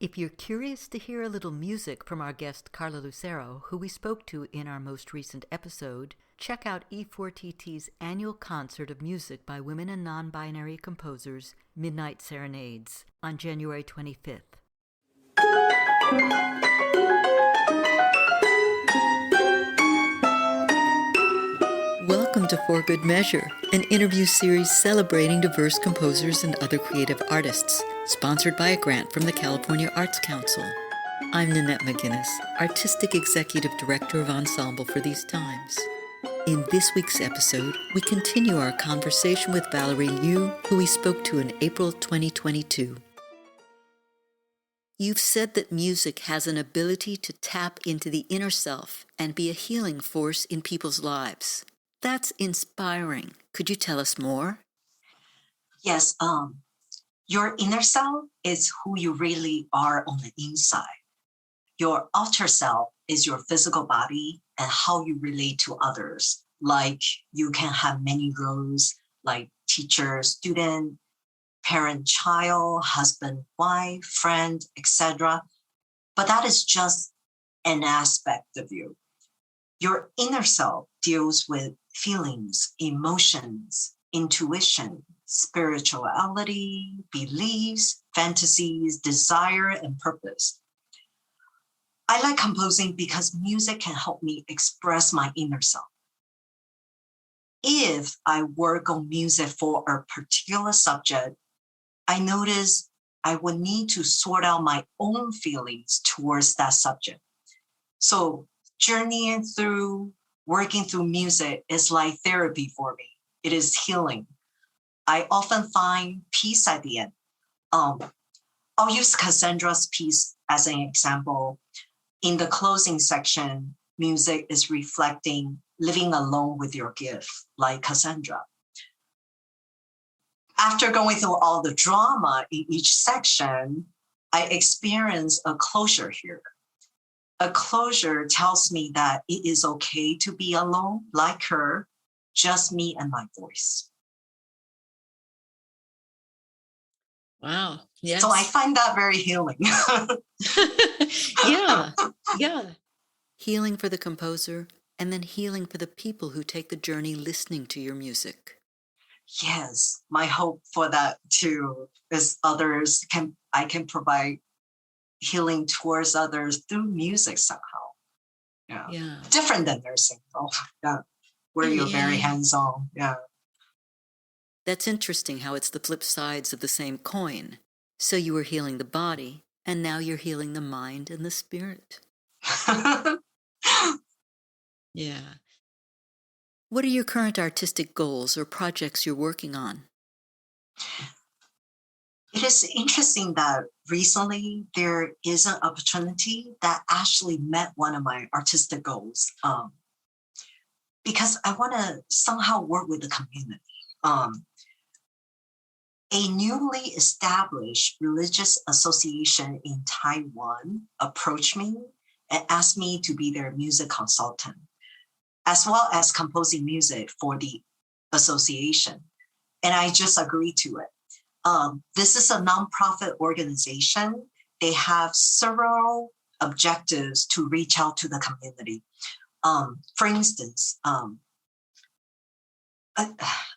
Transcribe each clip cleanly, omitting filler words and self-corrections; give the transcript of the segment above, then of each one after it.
If you're curious to hear a little music from our guest Carla Lucero, who we spoke to in our most recent episode, check out E4TT's annual concert of music by women and non-binary composers, Midnight Serenades, on January 25th. Welcome to For Good Measure, an interview series celebrating diverse composers and other creative artists, sponsored by a grant from the California Arts Council. I'm Nanette McGuinness, Artistic Executive Director of Ensemble for these times. In this week's episode, we continue our conversation with Valerie Liu, who we spoke to in April 2022. You've said that music has an ability to tap into the inner self and be a healing force in people's lives. That's inspiring. Could you tell us more? Yes, your inner self is who you really are on the inside. Your outer self is your physical body and how you relate to others. Like you can have many roles like teacher, student, parent, child, husband, wife, friend, etc. But that is just an aspect of you. Your inner self deals with feelings, emotions, intuition, spirituality, beliefs, fantasies, desire, and purpose. I like composing because music can help me express my inner self. If I work on music for a particular subject, I notice I would need to sort out my own feelings towards that subject. So journeying through, working through music is like therapy for me. It is healing. I often find peace at the end. I'll use Cassandra's piece as an example. In the closing section, music is reflecting living alone with your gift, like Cassandra. After going through all the drama in each section, I experience a closure here. A closure tells me that it is okay to be alone, like her, just me and my voice. Wow. Yes. So I find that very healing. Yeah. Healing for the composer, and then healing for the people who take the journey listening to your music. Yes, my hope for that too is I can provide healing towards others through music somehow. Yeah. Different than nursing, though. Yeah. Where you're very hands-on. Yeah. That's interesting how it's the flip sides of the same coin. So you were healing the body, and now you're healing the mind and the spirit. Yeah. What are your current artistic goals or projects you're working on? It is interesting that recently there is an opportunity that actually met one of my artistic goals because I want to somehow work with the community. A newly established religious association in Taiwan approached me and asked me to be their music consultant, as well as composing music for the association. And I just agreed to it. This is a nonprofit organization. They have several objectives to reach out to the community. For instance,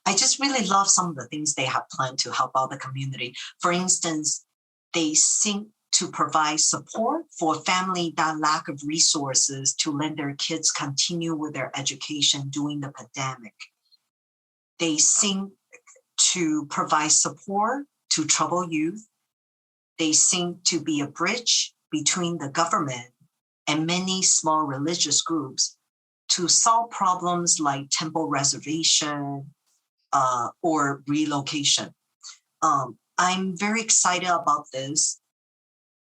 I just really love some of the things they have planned to help out the community. For instance, they seek to provide support for families that lack of resources to let their kids continue with their education during the pandemic. They seek to provide support to troubled youth. They seem to be a bridge between the government and many small religious groups to solve problems like temple reservation or relocation. I'm very excited about this.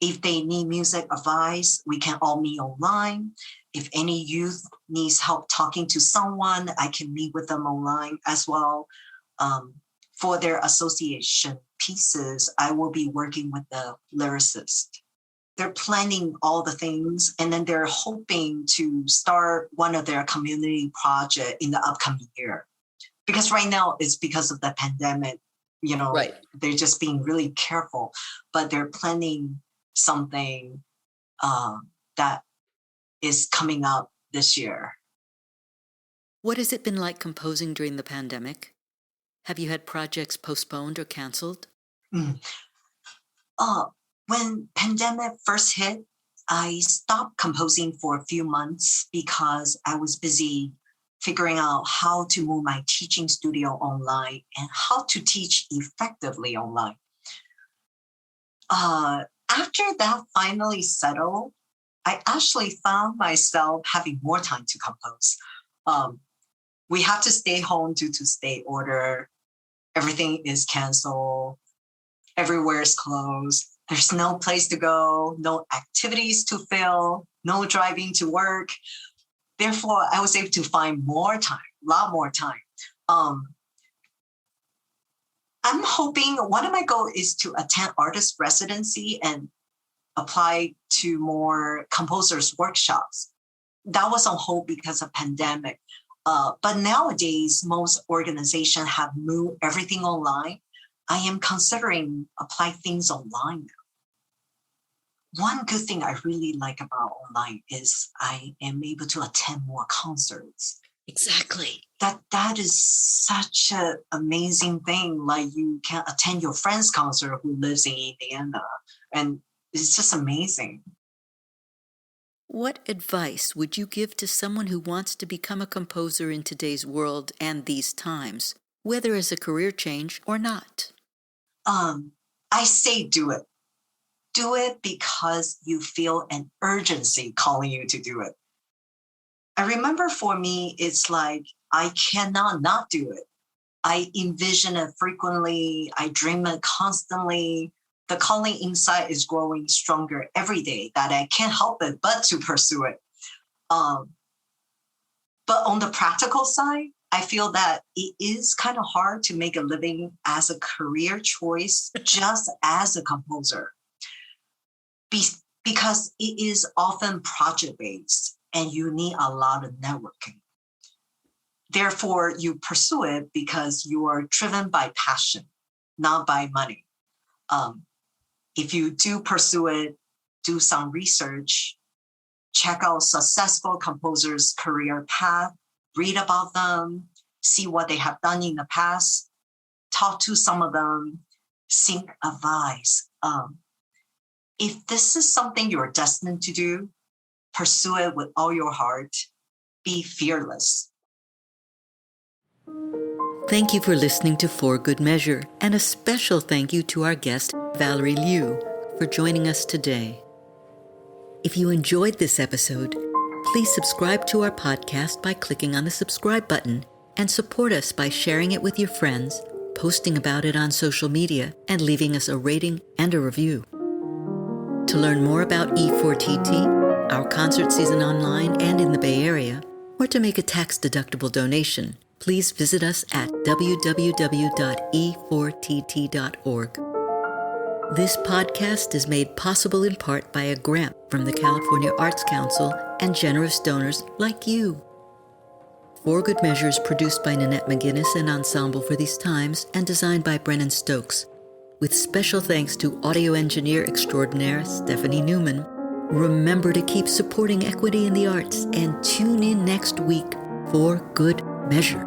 If they need music advice, we can all meet online. If any youth needs help talking to someone, I can meet with them online as well. For their association pieces, I will be working with the lyricist. They're planning all the things, and then they're hoping to start one of their community projects in the upcoming year. Because right now it's because of the pandemic, right. They're just being really careful, but they're planning something that is coming up this year. What has it been like composing during the pandemic? Have you had projects postponed or canceled? When pandemic first hit, I stopped composing for a few months because I was busy figuring out how to move my teaching studio online and how to teach effectively online. After that finally settled, I actually found myself having more time to compose. We have to stay home due to state order. Everything is canceled. Everywhere is closed. There's no place to go, no activities to fill, no driving to work. Therefore, I was able to find more time, a lot more time. I'm hoping one of my goals is to attend artist residency and apply to more composers workshops. That was on hold because of pandemic. But nowadays, most organizations have moved everything online. I am considering apply things online now. One good thing I really like about online is I am able to attend more concerts. Exactly. That is such an amazing thing. Like you can attend your friend's concert who lives in Indiana, and it's just amazing. What advice would you give to someone who wants to become a composer in today's world and these times, whether as a career change or not? I say do it. Do it because you feel an urgency calling you to do it. I remember for me, it's like I cannot not do it. I envision it frequently. I dream it constantly. The calling inside is growing stronger every day that I can't help it but to pursue it. But on the practical side, I feel that it is kind of hard to make a living as a career choice just as a composer. Because it is often project-based and you need a lot of networking. Therefore, you pursue it because you are driven by passion, not by money. If you do pursue it, do some research, check out successful composers' career path, read about them, see what they have done in the past, talk to some of them, seek advice. If this is something you're destined to do, pursue it with all your heart. Be fearless. Thank you for listening to For Good Measure, and a special thank you to our guest, Valerie Liu, for joining us today. If you enjoyed this episode, please subscribe to our podcast by clicking on the subscribe button and support us by sharing it with your friends, posting about it on social media, and leaving us a rating and a review. To learn more about E4TT, our concert season online and in the Bay Area, or to make a tax-deductible donation, please visit us at www.e4tt.org. This podcast is made possible in part by a grant from the California Arts Council and generous donors like you. For Good Measure is produced by Nanette McGuinness and Ensemble for These Times and designed by Brennan Stokes, with special thanks to audio engineer extraordinaire Stephanie Neumann. Remember to keep supporting equity in the arts and tune in next week for Good Measure.